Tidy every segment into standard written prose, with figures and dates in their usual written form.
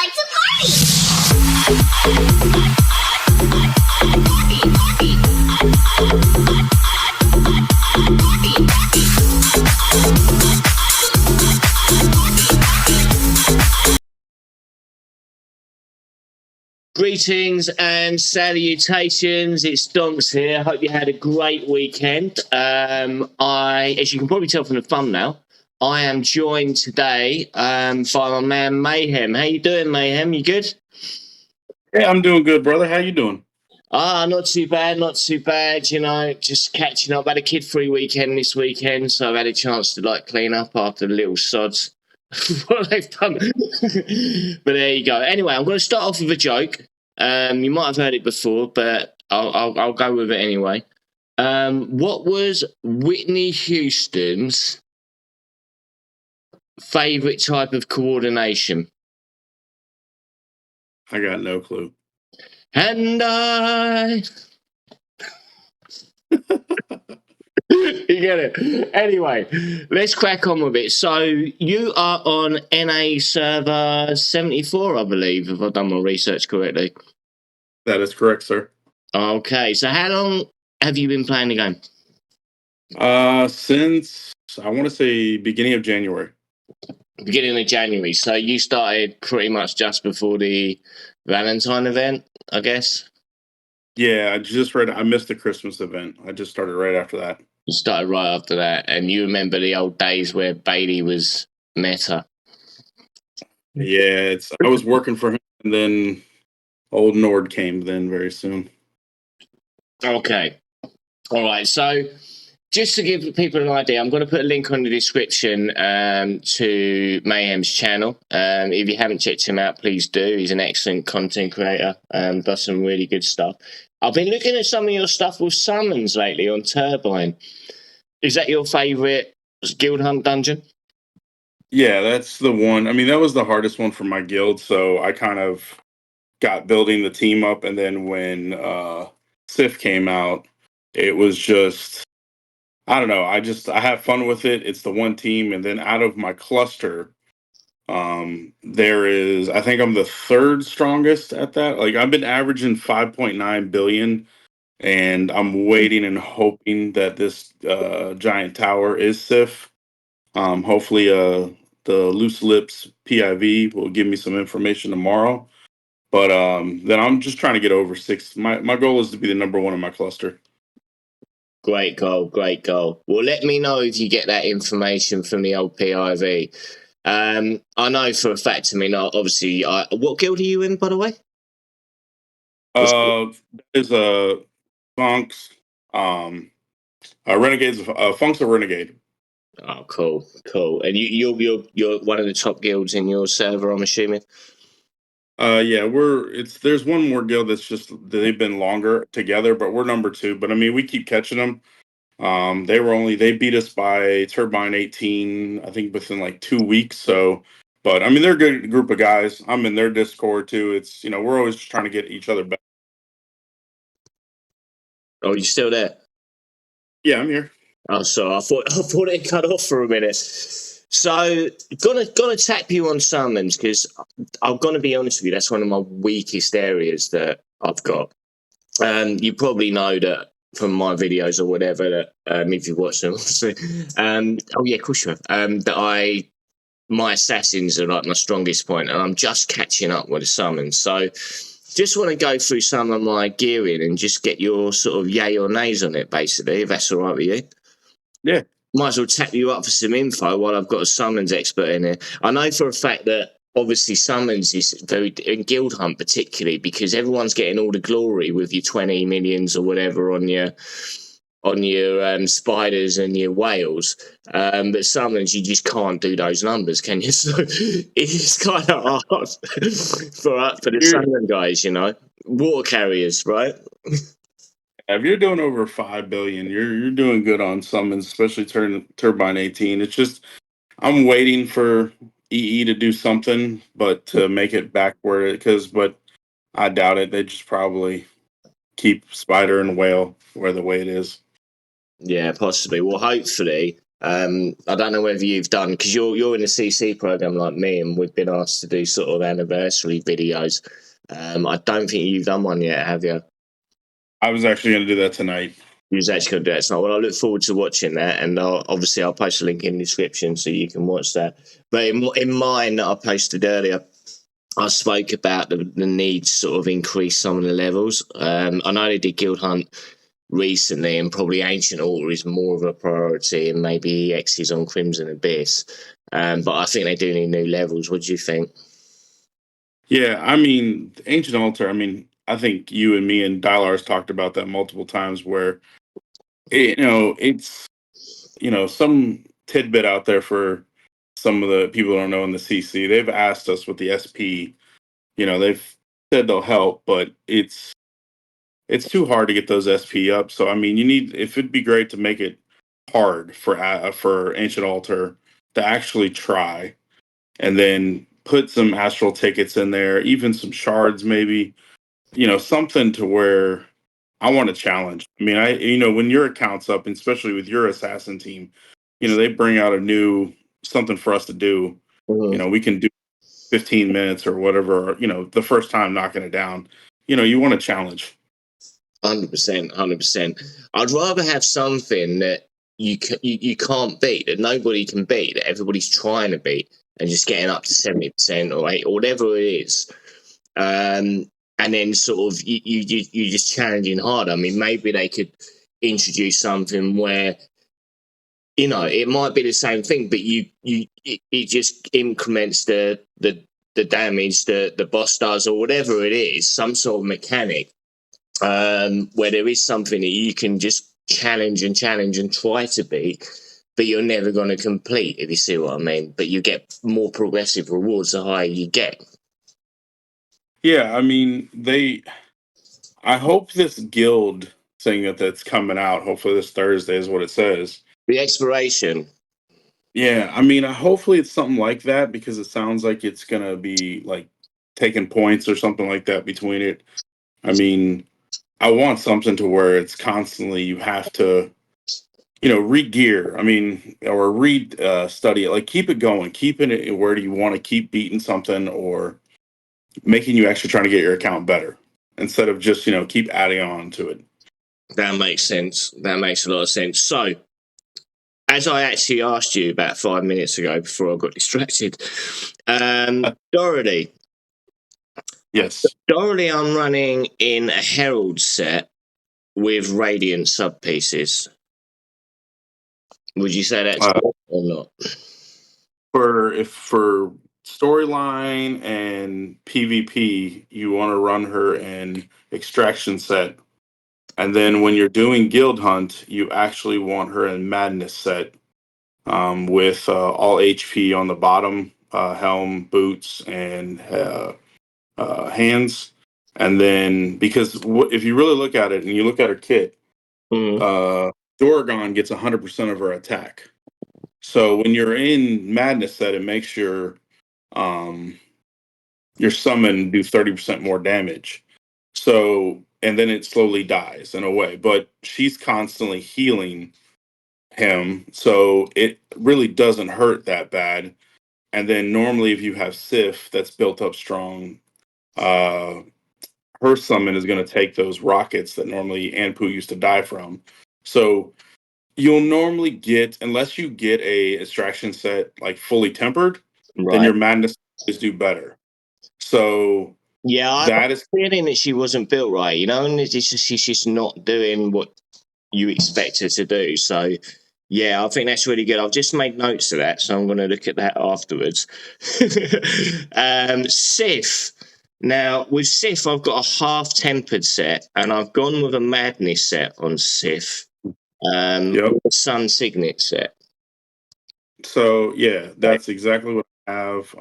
like to party! Greetings and salutations. It's Donks here. Hope you had a great weekend. As you can probably tell from the thumbnail, I am joined today by my man Mayhem. How you doing, Mayhem? You good? Yeah, I'm doing good, brother. How you doing? Not too bad, not too bad. You know, just catching up. I had a kid-free weekend this weekend, so I've had a chance to clean up after the little sods. What they've done. But there you go. Anyway, I'm going to start off with a joke. You might have heard it before, but I'll go with it anyway. What was Whitney Houston's favorite type of coordination? I got no clue. And I. You get it. Anyway, let's crack on with it. So you are on NA server 74, I believe, if I've done my research correctly. That is correct, sir. Okay, so how long have you been playing the game? Since I want to say beginning of January. Beginning of January. So you started pretty much just before the Valentine event, I guess? Yeah, I missed the Christmas event. I just started right after that. You started right after that, and you remember the old days where Bailey was meta. Yeah, I was working for him, and then old Nord came then very soon. Okay. All right. So just to give people an idea, I'm going to put a link on the description to Mayhem's channel. If you haven't checked him out, please do. He's an excellent content creator. Does some really good stuff. I've been looking at some of your stuff with summons lately on Turbine. Is that your favourite guild hunt dungeon? Yeah, that's the one. I mean, that was the hardest one for my guild, so I kind of got building the team up, and then when Sif came out, it was just, I don't know, I have fun with it. It's the one team, and then out of my cluster, I think I'm the third strongest at that. Like, I've been averaging 5.9 billion, and I'm waiting and hoping that this giant tower is Sif. Hopefully, the Loose Lips PIV will give me some information tomorrow. But then I'm just trying to get over 6. My goal is to be the number one in my cluster. Great goal, great goal. Well, let me know if you get that information from the old PIV. I know for a fact, I mean, obviously, what guild are you in, by the way? Is Funks, Renegades. Funk's a Renegade. Oh, cool. And you're one of the top guilds in your server, I'm assuming. Yeah, there's one more guild that's just they've been longer together, but we're number 2. But I mean, we keep catching them. They beat us by Turbine 18, I think, within like 2 weeks. So, but I mean, they're a good group of guys. I'm in their Discord too. It's we're always just trying to get each other back. Oh, you still there? Yeah, I'm here. Oh, sorry. I thought it cut off for a minute. So, gonna tap you on summons because I'm gonna be honest with you. That's one of my weakest areas that I've got. You probably know that from my videos or whatever that if you've watched them, obviously. Oh yeah, of course you have. That my assassins are like my strongest point, and I'm just catching up with the summons. So, just want to go through some of my gearing and just get your sort of yay or nays on it, basically, if that's all right with you. Yeah. Might as well tap you up for some info while I've got a summons expert in here. I know for a fact that obviously summons is very, in Guild Hunt particularly, because everyone's getting all the glory with your 20 millions or whatever on your spiders and your whales. But summons, you just can't do those numbers, can you? So it's kind of hard for the summon guys, water carriers, right? If you're doing over 5 billion, you're doing good on summons, especially Turbine 18. It's just I'm waiting for EE to do something, but to make it backward but I doubt it. They just probably keep Spider and Whale where the way it is. Yeah, possibly. Well, hopefully I don't know whether you've done, because you're in a CC program like me, and we've been asked to do sort of anniversary videos. I don't think you've done one yet, have you? I was actually going to do that tonight. You was actually going to do that tonight. Well, I look forward to watching that, and obviously I'll post a link in the description so you can watch that. But in mine that I posted earlier, I spoke about the need to sort of increase some of the levels. I know they did Guild Hunt recently, and probably Ancient Altar is more of a priority, and maybe EX is on Crimson Abyss. But I think they do need new levels. What do you think? Yeah, I mean, Ancient Altar, I mean, I think you and me and Dylar's talked about that multiple times where, it's, some tidbit out there for some of the people who don't know in the CC. They've asked us with the SP, they've said they'll help, but it's too hard to get those SP up. So, I mean, if it'd be great to make it hard for Ancient Altar to actually try and then put some astral tickets in there, even some shards, maybe, something to where I want to challenge. I mean, when your account's up, and especially with your assassin team, they bring out a new something for us to do. We can do 15 minutes or whatever, the first time knocking it down. You want to challenge. 100%, 100%. I'd rather have something that you can't beat, that nobody can beat, that everybody's trying to beat, and just getting up to 70% or 8 or whatever it is. And then sort of you just challenging harder. I mean, maybe they could introduce something where it might be the same thing, but it just increments the damage that the boss does or whatever it is, some sort of mechanic where there is something that you can just challenge and try to beat, but you're never going to complete, if you see what I mean. But you get more progressive rewards the higher you get. Yeah, I mean, I hope this guild thing that's coming out, hopefully this Thursday is what it says. The exploration. Yeah, I mean, hopefully it's something like that because it sounds like it's going to be like taking points or something like that between it. I mean, I want something to where it's constantly you have to, re-gear. I mean, or study it. Like keep it going, keeping it where do you want to keep beating something or making you actually trying to get your account better instead of just keep adding on to it. That makes sense. That makes a lot of sense. So, as I actually asked you about 5 minutes ago before I got distracted, Dorothy. Yes. Dorothy, I'm running in a Herald set with Radiant sub pieces. Would you say that's good or not? For storyline and PvP, you want to run her in extraction set. And then when you're doing guild hunt, you actually want her in madness set with all HP on the bottom, helm, boots, and hands. And then because if you really look at it and you look at her kit, Doragon gets 100% of her attack. So when you're in madness set, it makes your summon do 30% more damage. So and then it slowly dies in a way, but she's constantly healing him, so it really doesn't hurt that bad. And then normally if you have Sif that's built up strong, her summon is going to take those rockets that normally Anpu used to die from. So you'll normally get, unless you get a extraction set like fully tempered, then your madness is do better. So yeah, I that was feeling that she wasn't built right, and she's just not doing what you expect her to do. So yeah, I think that's really good. I've just made notes of that, so I'm going to look at that afterwards. Sif. Now, with Sif, I've got a half-tempered set, and I've gone with a madness set on Sif. Sun Signet set. So, yeah, that's exactly what I have.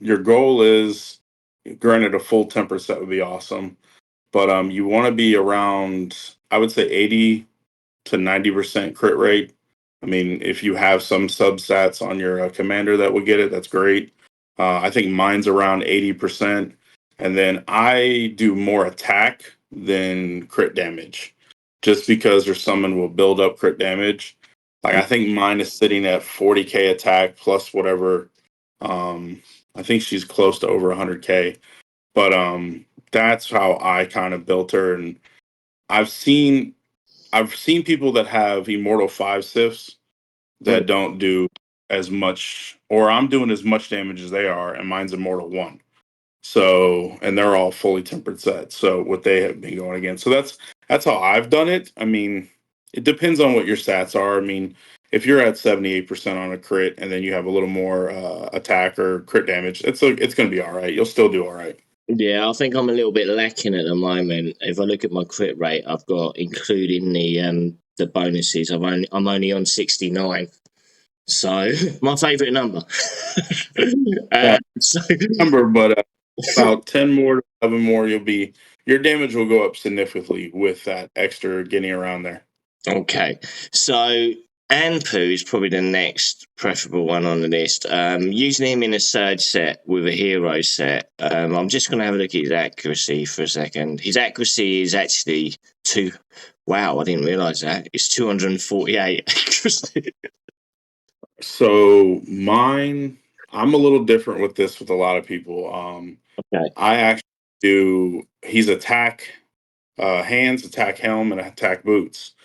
Your goal is, granted, a full temper set would be awesome, but you want to be around, I would say, 80 to 90% crit rate. I mean, if you have some substats on your commander that will get it, that's great. I think mine's around 80%. And then I do more attack than crit damage just because your summon will build up crit damage. Like I think mine is sitting at 40K attack plus whatever. I think she's close to over 100K. But that's how I kind of built her. And I've seen people that have Immortal 5 Sifs that don't do as much, or I'm doing as much damage as they are, and mine's Immortal 1. So, and they're all fully tempered sets. So what they have been going against. So that's how I've done it. I mean, it depends on what your stats are. I mean, if you're at 78% on a crit and then you have a little more attack or crit damage, it's going to be all right. You'll still do all right. Yeah, I think I'm a little bit lacking at the moment. If I look at my crit rate, I've got, including the bonuses, I'm only on 69. So my favourite number. So Number, but about 10 more, 11 more, your damage will go up significantly with that extra getting around there. okay, so Anpu is probably the next preferable one on the list. Using him in a surge set with a hero set, I'm just going to have a look at his accuracy for a second. His accuracy is actually wow, I didn't realise that. It's 248 accuracy. So mine, I'm a little different with this with a lot of people. Okay. I actually do, he's attack hands, attack helm, and attack boots.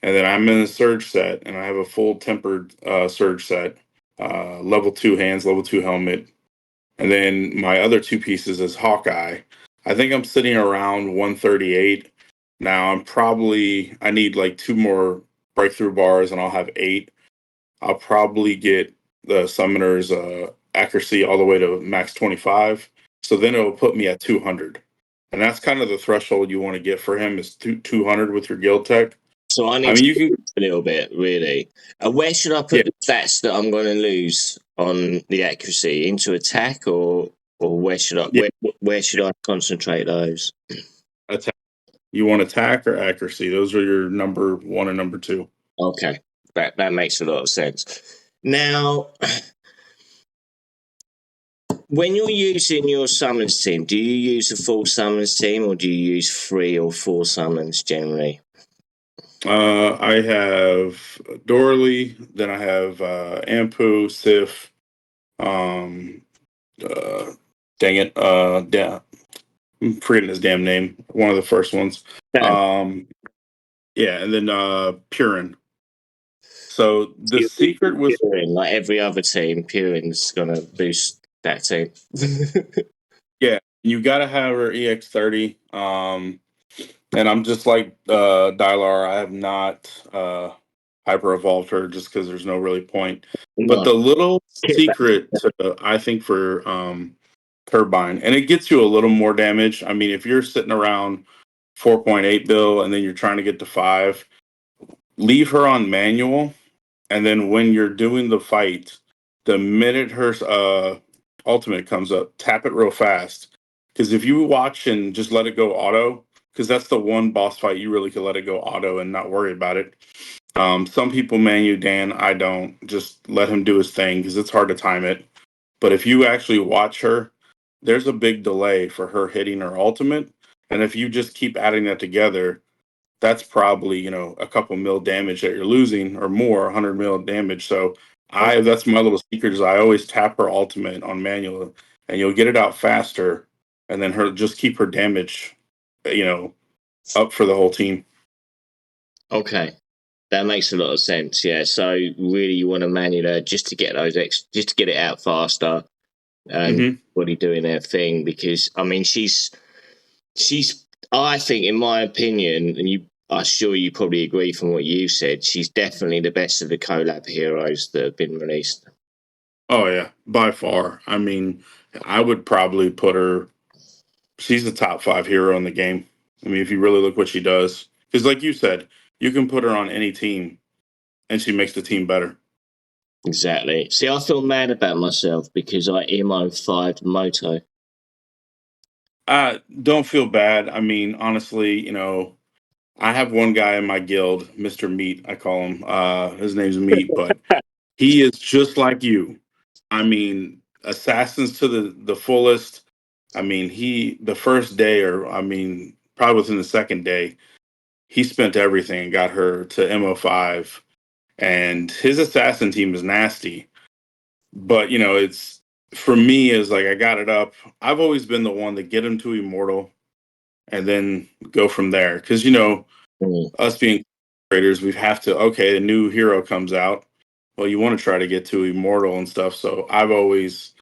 And then I'm in a surge set, and I have a full tempered surge set, level 2 hands, level 2 helmet. And then my other two pieces is Hawkeye. I think I'm sitting around 138. Now I need like 2 more breakthrough bars, and I'll have 8. I'll probably get the summoner's accuracy all the way to max 25. So then it'll put me at 200. And that's kind of the threshold you want to get for him is 200 with your guild tech. So I need to a little bit, really. Where should I put the stats that I'm going to lose on the accuracy? Into attack, or where should I where should I concentrate those? Attack. You want attack or accuracy? Those are your number 1 and number 2. Okay, that makes a lot of sense. Now, when you're using your summons team, do you use a full summons team, or do you use 3 or 4 summons generally? I have Dorley, then I have Ampu, Sif, dang it, I'm forgetting his damn name. One of the first ones. Yeah, and then Purin. So the secret was Purin, like every other team, Purin's gonna boost that team. yeah, you gotta have her EX30. And I'm just like Dylar, I have not hyper evolved her just because there's no really point. But the little secret to, I think, for Turbine, and it gets you a little more damage. I mean, if you're sitting around 4.8 bill and then you're trying to get to 5, leave her on manual, and then when you're doing the fight, the minute her ultimate comes up, tap it real fast. Because if you watch and just let it go auto, because that's the one boss fight you really can let it go auto and not worry about it. Some people manu Dan, I don't. Just let him do his thing because it's hard to time it. But if you actually watch her, there's a big delay for her hitting her ultimate. And if you just keep adding that together, that's probably, a couple mil damage that you're losing or more, 100 mil damage. So that's my little secret is I always tap her ultimate on manual and you'll get it out faster. And then just keep her damage, up for the whole team. Okay. That makes a lot of sense, yeah. So really you want to manual her just to get just to get it out faster and body doing their thing, because I mean she's I think, in my opinion, and I'm sure you probably agree from what you said, she's definitely the best of the collab heroes that have been released. Oh yeah, by far. I mean, I would probably put her, she's the top 5 hero in the game. I mean, if you really look what she does. Because like you said, you can put her on any team and she makes the team better. Exactly. See, I feel mad about myself because I emo 5'd Moto. Don't feel bad. I mean, honestly, I have one guy in my guild, Mr. Meat, I call him. His name's Meat, but he is just like you. I mean, assassins to the fullest. I mean, the first day, or I mean, probably within the second day, he spent everything and got her to MO5. and his assassin team is nasty. But it's for me is like I got it up. I've always been the one to get him to immortal and then go from there. Because Mm. us being creators, we have to. Okay, a new hero comes out. Well, you want to try to get to immortal and stuff. So I've always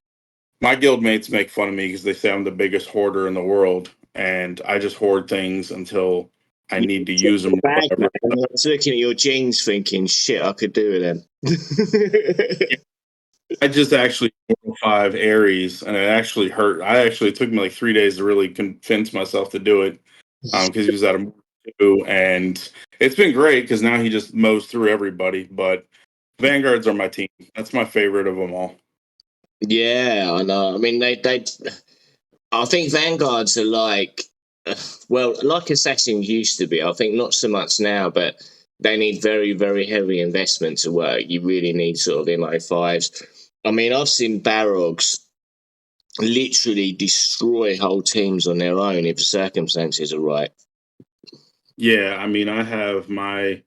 my guild mates make fun of me because they say I'm the biggest hoarder in the world, and I just hoard things until I You need to took use them the or bag, man. whatever. I was looking at your jeans thinking, shit, I could do with them. I just actually 5 Aries, and it actually hurt. It took me like 3 days to really convince myself to do it because he was at a 2, and it's been great because now he just mows through everybody. But Vanguards are my team. That's my favorite of them all. Yeah, I know. I mean, I think Vanguards are well, like Assassins used to be. I think not so much now, but they need very, very heavy investment to work. You really need sort of MO5s. I mean, I've seen Barogs literally destroy whole teams on their own if the circumstances are right. Yeah, I mean, I have my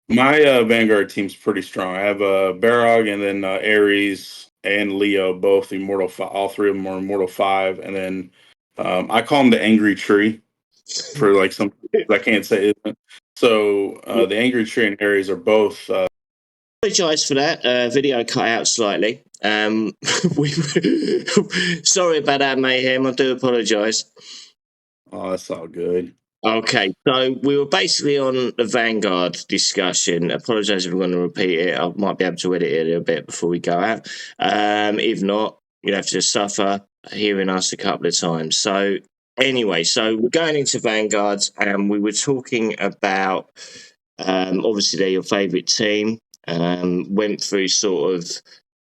Vanguard team's pretty strong. I have Barog and then Ares and Leo, both Immortal. All three of them are Immortal 5, and then I call them the Angry Tree for like some I can't say it. So the Angry Tree and Ares are both. Apologise for that. Video cut out slightly. We sorry about that, Mayhem. I do apologise. Oh, that's all good. Okay, so we were basically on the Vanguard discussion. Apologise if we're going to repeat it. I might be able to edit it a little bit before we go out. If not, you'll have to suffer hearing us a couple of times. So anyway, so we're going into Vanguard, and we were talking about obviously they're your favourite team. Went through sort of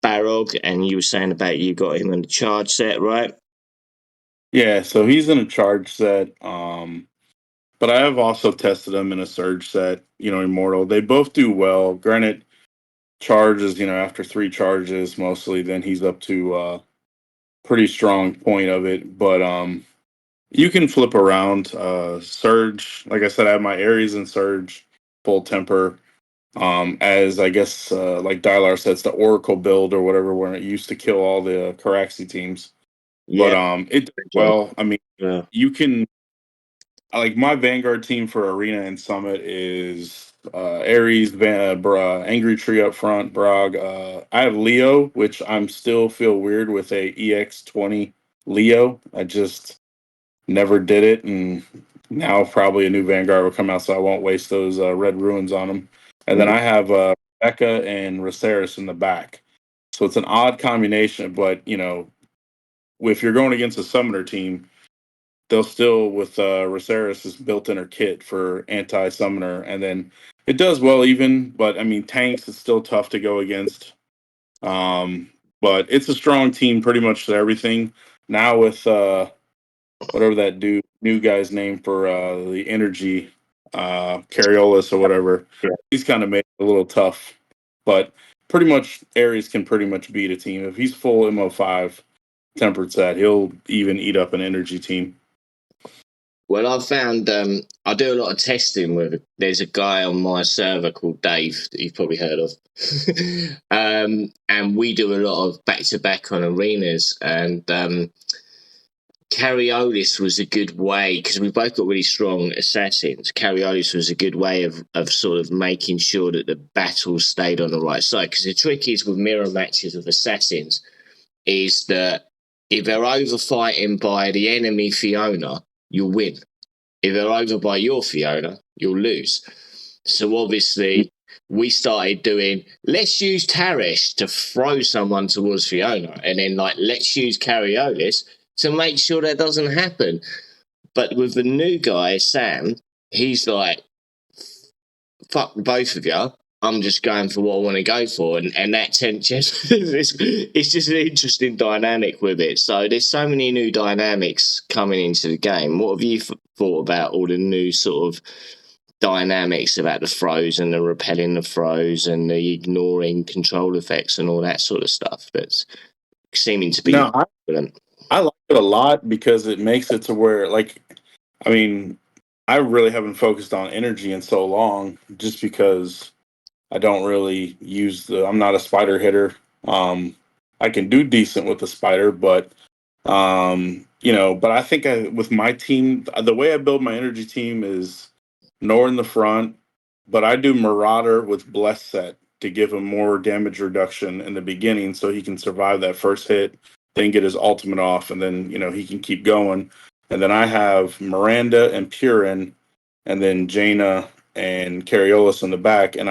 Barog, and you were saying about you got him in the charge set, right? Yeah, so he's in a charge set. But I have also tested him in a surge set. Immortal. They both do well. Granted, charges. After 3 charges, mostly, then he's up to pretty strong point of it. But you can flip around. Surge, like I said, I have my Aries and Surge full temper. As I guess, like Dylar says, the Oracle build or whatever, where it used to kill all the Caraxi teams. But Yeah. it did well. I mean, Yeah. you can like my Vanguard team for Arena and Summit is Ares, Angry Tree up front, Brog. I have Leo, which I'm still feel weird with a EX20 Leo. I just never did it, and now probably a new Vanguard will come out, so I won't waste those red ruins on them. And then I have Rebecca and Raceris in the back. So it's an odd combination, but if you're going against a summoner team, they'll still with Raceris' built in her kit for anti summoner, and then it does well even. But I mean, tanks is still tough to go against. But it's a strong team, pretty much to everything. Now with whatever that new guy's name for the energy, Cariolis or whatever, Yeah. he's kind of made it a little tough. But pretty much Ares can pretty much beat a team if he's full MO5 tempered set. He'll even eat up an energy team. Well, I've found I do a lot of testing with. There's a guy on my server called Dave that you've probably heard of, and we do a lot of back to back on arenas. And Cariolis was a good way because we both got really strong assassins. Cariolis was a good way of sort of making sure that the battles stayed on the right side. Because the trick is with mirror matches of assassins is that if they're over fighting by the enemy Fiona, you'll win. If they're over by your Fiona, you'll lose. So obviously, we started doing, let's use Tarish to throw someone towards Fiona, and then let's use Cariolis to make sure that doesn't happen. But with the new guy, Sam, he's like, fuck both of you. I'm just going for what I want to go for, and that tension. It's just an interesting dynamic with it. So there's so many new dynamics coming into the game. What have you thought about all the new sort of dynamics about the throws and the repelling the throws and the ignoring control effects and all that sort of stuff? That's seeming to be. No, I like it a lot because it makes it to where, I mean, I really haven't focused on energy in so long just because I don't really use I'm not a spider hitter. I can do decent with the spider, but but I think with my team, the way I build my energy team is Nor in the front, but I do Marauder with Bless Set to give him more damage reduction in the beginning so he can survive that first hit, then get his ultimate off, and then, he can keep going. And then I have Miranda and Purin, and then Jaina and Carriolis in the back, and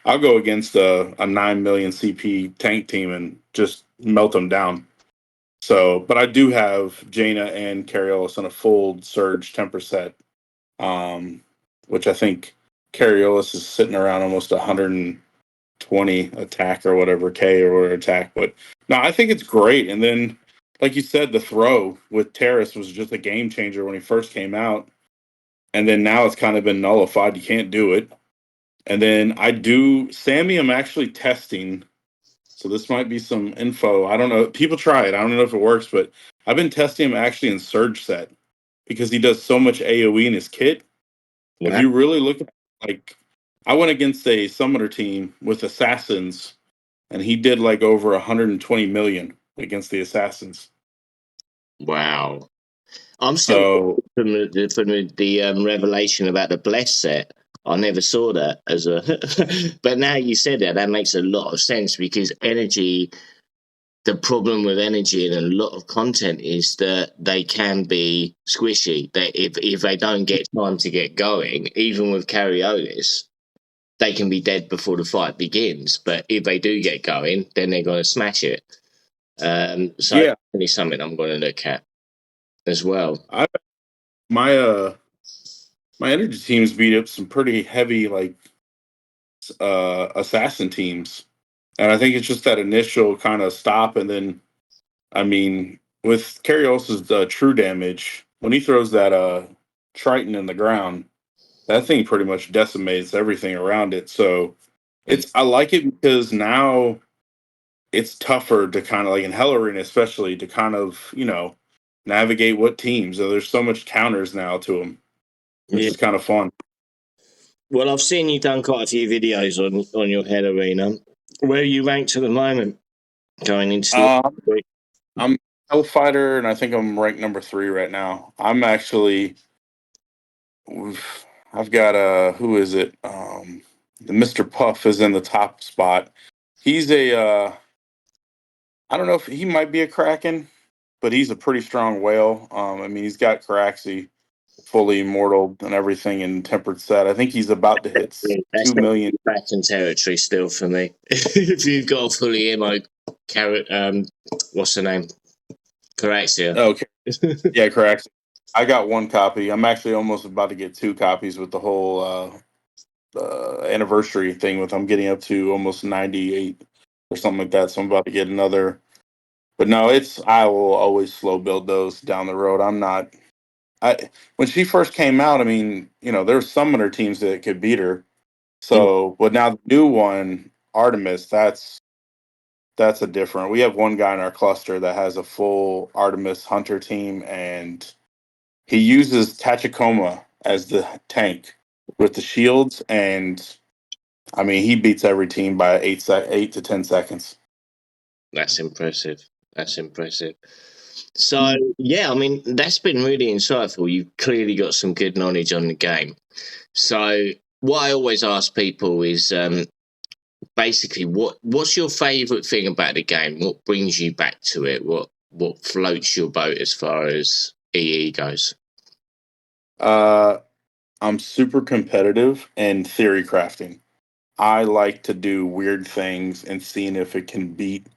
I'll go against a 9 million CP tank team and just melt them down. So, but I do have Jaina and Carriolis on a full Surge temper set, which I think Carriolis is sitting around almost 120 attack or whatever, K or whatever attack. But no, I think it's great. And then, like you said, the throw with Terrace was just a game changer when he first came out. And then now it's kind of been nullified. You can't do it. And then Sammy, I'm actually testing. So this might be some info. I don't know. People try it. I don't know if it works, but I've been testing him actually in Surge set because he does so much AoE in his kit. If Wow. you really look at, like, I went against a summoner team with assassins, and he did like over 120 million against the assassins. Wow. I'm still So from the revelation about the Bless set. I never saw that as a, but now you said that makes a lot of sense because energy. The problem with energy and a lot of content is that they can be squishy. That if they don't get time to get going, even with Carriolis, they can be dead before the fight begins. But if they do get going, then they're going to smash it. So yeah, it's something I'm going to look at as well. I my my energy teams beat up some pretty heavy like assassin teams, and I think it's just that initial kind of stop, and then I mean with Carrios's true damage when he throws that Triton in the ground, that thing pretty much decimates everything around it. So I like it because now it's tougher to kind of like in Hell Arena, especially to kind of navigate what teams. So there's so much counters now to them, which Yeah. is kind of fun. Well, I've seen you done quite a few videos on your head arena. Where are you ranked at the moment? Going into the Um, I'm Hellfighter, and I think I'm ranked number 3 right now. I'm actually, I've got who is it? The Mr. Puff is in the top spot. He's I don't know if he might be a Kraken, but he's a pretty strong whale. I mean, he's got Caraxi fully immortal and everything in tempered set. I think he's about to hit That's 2 million. back in territory still for me. If you've got a fully emo carrot, what's the name? Caraxia. Okay, yeah, Caraxi. I got 1 copy. I'm actually almost about to get 2 copies with the whole anniversary thing. With I'm getting up to almost 98 or something like that. So I'm about to get another. But no, I will always slow build those down the road. I'm not. When she first came out, I mean, there's summoner teams that could beat her. Yeah. So, but now the new one, Artemis, that's a different. We have one guy in our cluster that has a full Artemis hunter team, and he uses Tachikoma as the tank with the shields, and I mean, he beats every team by 8 to 10 seconds. That's impressive. That's impressive. So yeah, I mean that's been really insightful. You've clearly got some good knowledge on the game. So what I always ask people is basically what's your favourite thing about the game? What brings you back to it? What floats your boat as far as EE goes? Uh, I'm super competitive and theory crafting. I like to do weird things and seeing if it can beat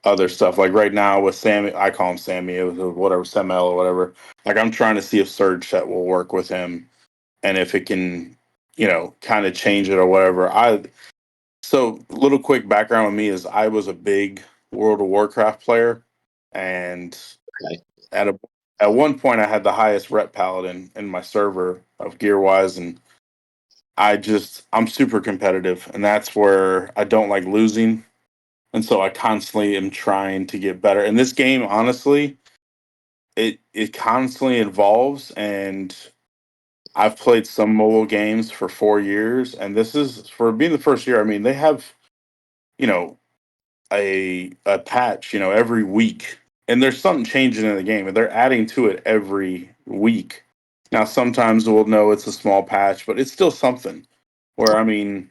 other stuff. Like right now with Sammy, I call him Sammy, or whatever, Samel or whatever. Like I'm trying to see if Surge Set will work with him and if it can, kind of change it or whatever. So little quick background on me is I was a big World of Warcraft player, and Okay. at a at one point I had the highest rep paladin in my server of gear wise, and I'm super competitive, and that's where I don't like losing. And so I constantly am trying to get better. And this game, honestly, it constantly evolves, and I've played some mobile games for 4 years, and this is for being the first year. I mean, they have, you know, a patch, every week, and there's something changing in the game, and they're adding to it every week. Now, sometimes we'll know it's a small patch, but it's still something. Where I mean,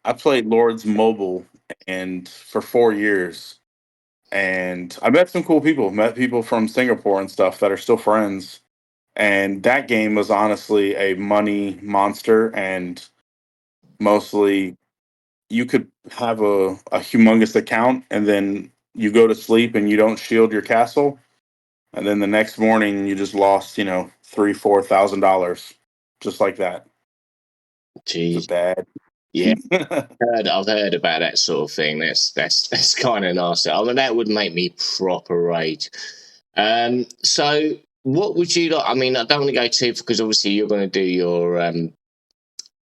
I played Lords Mobile and for 4 years, and I met some cool people. Met people from Singapore and stuff that are still friends. And that game was honestly a money monster, and mostly you could have a humongous account, and then you go to sleep and you don't shield your castle, and then the next morning you just lost, $3,000-4,000, just like that. It's a Jeez. bad. Yeah. I've heard about that sort of thing. That's kind of nasty. I mean, that would make me proper rage. So what would you like? I mean, I don't want to go too because obviously you're going to do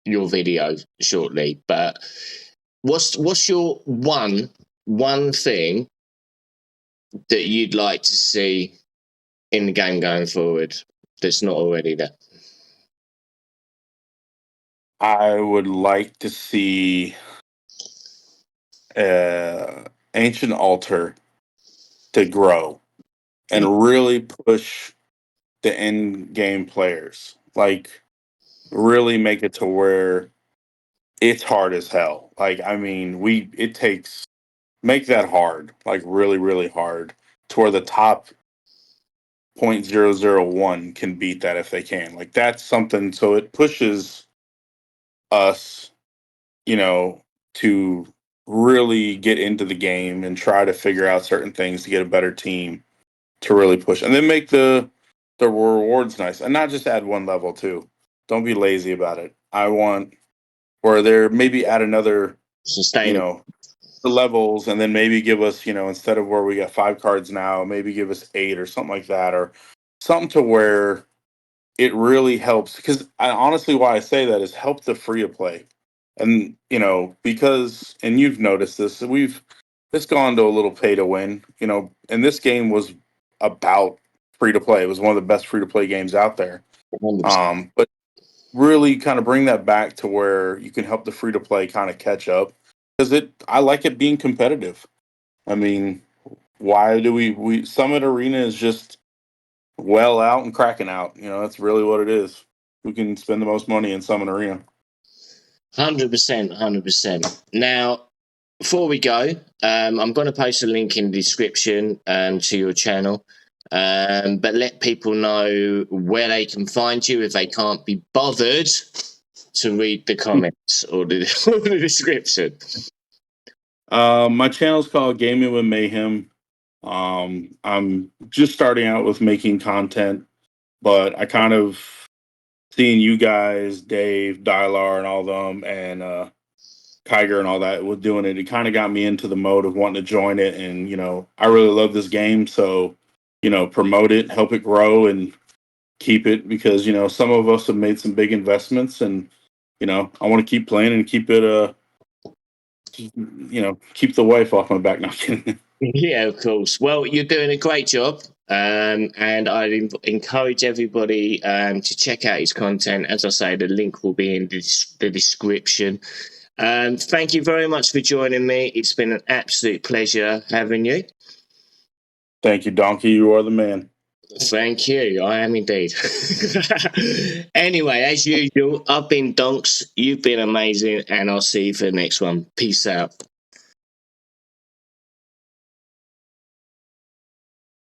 your video shortly. But what's your one thing that you'd like to see in the game going forward that's not already there? I would like to see Ancient Altar to grow and really push the end game players. Like, really make it to where it's hard as hell. Like, I mean, it takes make that hard, like really, really hard, to where the top 0.001 can beat that if they can. Like, that's something. So it pushes us, you know, to really get into the game and try to figure out certain things to get a better team to really push, and then make the rewards nice, and not just add one level too. Don't be lazy about it. I want where there maybe add another, you Sustainable. know, the levels, and then maybe give us, instead of where we got 5 cards now, maybe give us 8 or something like that, or something to where it really helps. Because I honestly, why I say that is help the free to play, and because, and you've noticed this, it's gone to a little pay to win, and this game was about free to play. It was one of the best free to play games out there. 100%. But really kind of bring that back to where you can help the free to play kind of catch up, because I like it being competitive. I mean, why do we Summit Arena is just well out and cracking out. That's really what it is. Who can spend the most money in Summit Arena? 100%, 100%. Now, before we go, I'm going to post a link in the description to your channel, but let people know where they can find you if they can't be bothered to read the comments or the, or the description. My channel's called Gaming with Mayhem. I'm just starting out with making content, but I kind of seeing you guys, Dave, Dylar, and all them, and Kiger and all that with doing it. It kind of got me into the mode of wanting to join it, and I really love this game, so promote it, help it grow, and keep it, because some of us have made some big investments, and I want to keep playing and keep it keep the wife off my back. Now, Yeah, of course. Well, you're doing a great job. And I'd encourage everybody to check out his content. As I say, the link will be in the description. Thank you very much for joining me. It's been an absolute pleasure having you. Thank you, Donkey. You are the man. Thank you. I am indeed. Anyway, as usual, I've been Donks. You've been amazing, and I'll see you for the next one. Peace out.